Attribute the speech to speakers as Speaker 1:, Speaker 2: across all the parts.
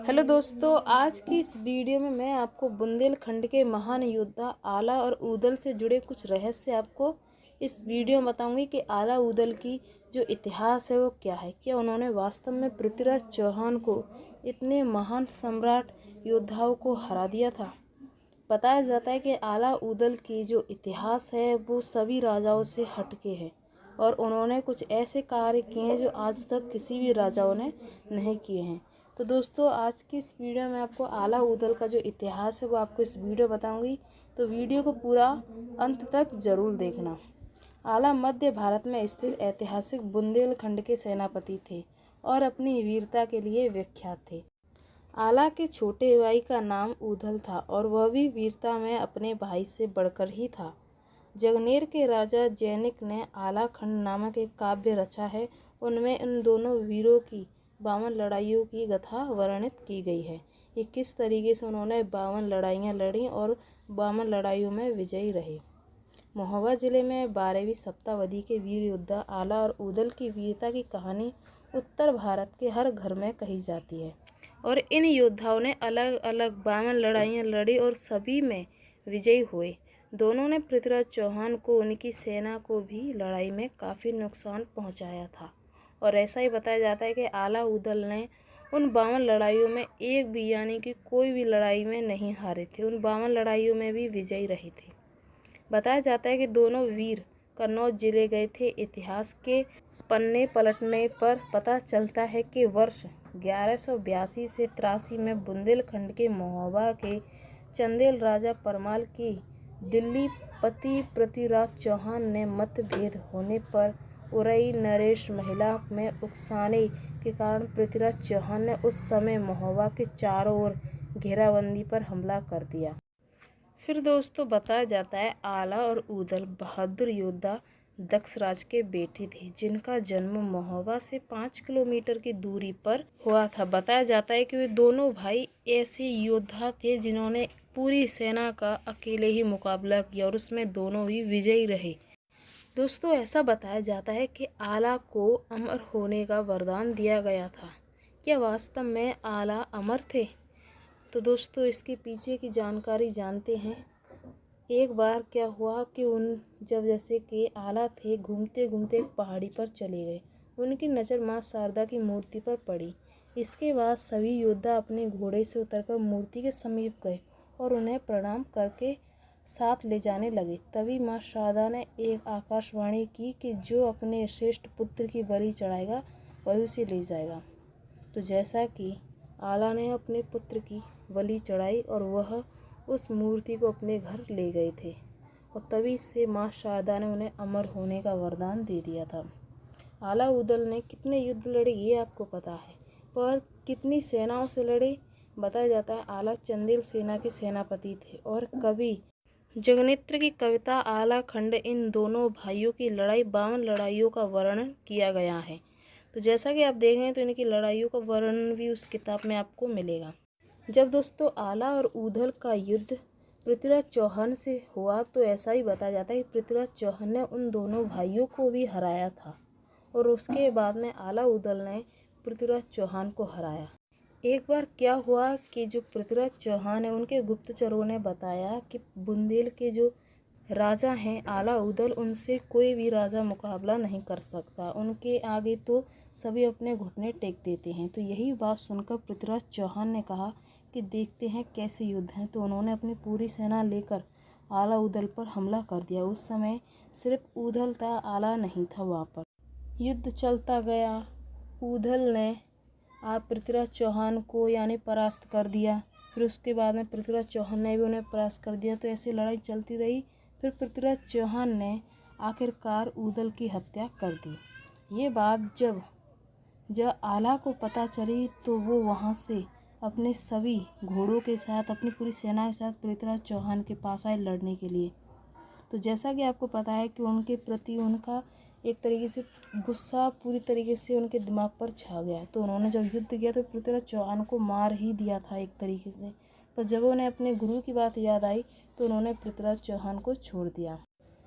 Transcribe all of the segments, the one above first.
Speaker 1: Hello दोस्तों, आज की इस वीडियो में मैं आपको बुंदेलखंड के महान योद्धा आला और ऊदल से जुड़े कुछ रहस्य आपको इस वीडियो में बताऊंगी कि आला ऊदल की जो इतिहास है वो क्या है। क्या उन्होंने वास्तव में पृथ्वीराज चौहान को इतने महान सम्राट योद्धाओं को हरा दिया था। बताया जाता है कि आला ऊदल की जो इतिहास है वो सभी राजाओं से हटके है और उन्होंने कुछ ऐसे कार्य किए हैं जो आज तक किसी भी राजाओं ने नहीं किए हैं। तो दोस्तों, आज की इस वीडियो में आपको आला ऊदल का जो इतिहास है वो आपको इस वीडियो बताऊंगी। तो वीडियो को पूरा अंत तक जरूर देखना। आला मध्य भारत में स्थित ऐतिहासिक बुंदेलखंड के सेनापति थे और अपनी वीरता के लिए विख्यात थे। आला के छोटे भाई का नाम ऊदल था और वह भी वीरता में अपने भाई से बढ़कर ही था। जगनेर के राजा जैनिक ने आला खंड नामक एक काव्य रचा है। उनमें इन दोनों वीरों की 52 लड़ाइयों की गाथा वर्णित की गई है। ये किस तरीके से उन्होंने 52 लड़ाइयाँ लड़ी और 52 लड़ाइयों में विजयी रहे। महोबा जिले में 12वीं शताब्दी के वीर योद्धा आला और ऊदल की वीरता की कहानी उत्तर भारत के हर घर में कही जाती है और इन योद्धाओं ने अलग अलग 52 लड़ाइयाँ लड़ी और सभी में विजयी हुए। दोनों ने पृथ्वीराज चौहान को उनकी सेना को भी लड़ाई में काफ़ी नुकसान पहुंचाया था और ऐसा ही बताया जाता है कि आला ऊदल ने उन 52 लड़ाइयों में एक भी यानी कि कोई भी लड़ाई में नहीं हारे थे। उन 52 लड़ाइयों में भी विजयी रहे थे। बताया जाता है कि दोनों वीर कन्नौज जिले गए थे। इतिहास के पन्ने पलटने पर पता चलता है कि वर्ष 1182 से 83 में बुंदेलखंड के महोबा के चंदेल राजा परमाल की दिल्ली पति पृथ्वीराज चौहान ने मतभेद होने पर उरई नरेश महिला में उकसाने के कारण पृथ्वीराज चौहान ने उस समय महोबा के चारों ओर घेराबंदी पर हमला कर दिया। फिर दोस्तों, बताया जाता है आला और ऊदल बहादुर योद्धा दक्षराज के बेटे थे जिनका जन्म महोबा से 5 किलोमीटर की दूरी पर हुआ था। बताया जाता है कि वे दोनों भाई ऐसे योद्धा थे जिन्होंने पूरी सेना का अकेले ही मुकाबला किया और उसमें दोनों ही विजयी रहे। दोस्तों, ऐसा बताया जाता है कि आला को अमर होने का वरदान दिया गया था। क्या वास्तव में आला अमर थे? तो दोस्तों, इसके पीछे की जानकारी जानते हैं। एक बार क्या हुआ कि जब जैसे कि आला थे घूमते घूमते एक पहाड़ी पर चले गए। उनकी नज़र माँ शारदा की मूर्ति पर पड़ी। इसके बाद सभी योद्धा अपने घोड़े से उतरकर मूर्ति के समीप गए और उन्हें प्रणाम करके साथ ले जाने लगे। तभी माँ शारदा ने एक आकाशवाणी की कि जो अपने श्रेष्ठ पुत्र की बलि चढ़ाएगा वही उसे ले जाएगा। तो जैसा कि आला ने अपने पुत्र की बलि चढ़ाई और वह उस मूर्ति को अपने घर ले गए थे और तभी से माँ शारदा ने उन्हें अमर होने का वरदान दे दिया था। आला ऊदल ने कितने युद्ध लड़े ये आपको पता है, पर कितनी सेनाओं से लड़े? बताया जाता है आला चंदेल सेना के सेनापति थे और कवि जगनेत्र की कविता आला खंड इन दोनों भाइयों की लड़ाई 52 लड़ाइयों का वर्णन किया गया है। तो जैसा कि आप देख रहे हैं तो इनकी लड़ाइयों का वर्णन भी उस किताब में आपको मिलेगा। जब दोस्तों आला और ऊदल का युद्ध पृथ्वीराज चौहान से हुआ तो ऐसा ही बताया जाता है कि पृथ्वीराज चौहान ने उन दोनों भाइयों को भी हराया था और उसके बाद में आला ऊदल ने पृथ्वीराज चौहान को हराया। एक बार क्या हुआ कि जो पृथ्वीराज चौहान है उनके गुप्तचरों ने बताया कि बुंदेल के जो राजा हैं आला ऊदल, उनसे कोई भी राजा मुकाबला नहीं कर सकता। उनके आगे तो सभी अपने घुटने टेक देते हैं। तो यही बात सुनकर पृथ्वीराज चौहान ने कहा कि देखते हैं कैसे युद्ध है। तो उन्होंने अपनी पूरी सेना लेकर आला ऊदल पर हमला कर दिया। उस समय सिर्फ ऊदल था, आला नहीं था वहाँ पर। युद्ध चलता गया। ऊदल ने आप पृथ्वीराज चौहान को यानी परास्त कर दिया। फिर उसके बाद में पृथ्वीराज चौहान ने भी उन्हें परास्त कर दिया। तो ऐसी लड़ाई चलती रही। फिर पृथ्वीराज चौहान ने आखिरकार ऊदल की हत्या कर दी। ये बात जब आला को पता चली तो वो वहाँ से अपने सभी घोड़ों के साथ अपनी पूरी सेना के साथ पृथ्वीराज चौहान के पास आए लड़ने के लिए। तो जैसा कि आपको पता है कि उनके प्रति उनका एक तरीके से गुस्सा पूरी तरीके से उनके दिमाग पर छा गया। तो उन्होंने जब युद्ध किया तो पृथ्वीराज चौहान को मार ही दिया था एक तरीके से। पर जब उन्हें अपने गुरु की बात याद आई तो उन्होंने पृथ्वीराज चौहान को छोड़ दिया।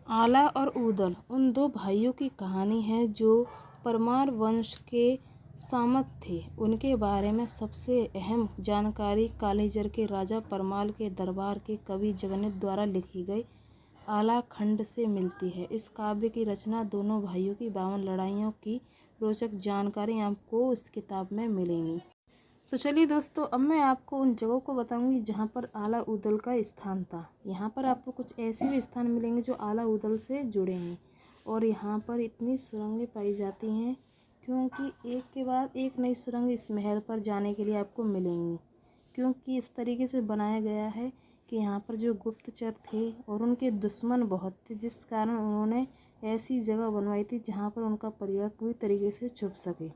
Speaker 1: आला और ऊदल उन दो भाइयों की कहानी है जो परमार वंश के सामंत थे, उनके बारे में सबसे अहम जानकारी कालीजर के राजा परमाल के दरबार के कवि जगन्नाथ द्वारा लिखी गई आला खंड से मिलती है। इस काव्य की रचना दोनों भाइयों की 52 लड़ाइयों की रोचक जानकारी आपको इस किताब में मिलेंगी। तो चलिए दोस्तों, अब मैं आपको उन जगहों को बताऊंगी जहां पर आला उदल का स्थान था। यहाँ पर आपको कुछ ऐसे भी स्थान मिलेंगे जो आला उदल से जुड़े हैं, और यहाँ पर इतनी सुरंगें पाई जाती हैं क्योंकि एक के बाद एक नई सुरंग इस महल पर जाने के लिए आपको मिलेंगी, क्योंकि इस तरीके से बनाया गया है कि यहाँ पर जो गुप्तचर थे और उनके दुश्मन बहुत थे, जिस कारण उन्होंने ऐसी जगह बनवाई थी जहाँ पर उनका परिवार पूरी तरीके से छुप सके,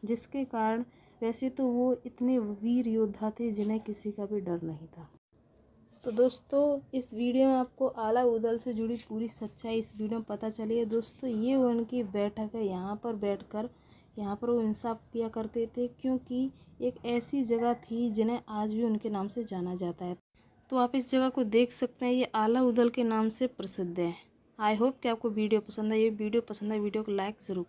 Speaker 1: जिसके कारण वैसे तो वो इतने वीर योद्धा थे जिन्हें किसी का भी डर नहीं था। तो दोस्तों, इस वीडियो में आपको आला उदल से जुड़ी पूरी सच्चाई इस वीडियो में पता चली है। दोस्तों, ये उनकी बैठक है, यहाँ पर बैठकर यहाँ पर वो इंसाफ किया करते थे, क्योंकि एक ऐसी जगह थी जिन्हें आज भी उनके नाम से जाना जाता है। तो आप इस जगह को देख सकते हैं, ये आला उदल के नाम से प्रसिद्ध है। आई होप कि आपको वीडियो पसंद है। ये वीडियो पसंद है, वीडियो को लाइक ज़रूर करें।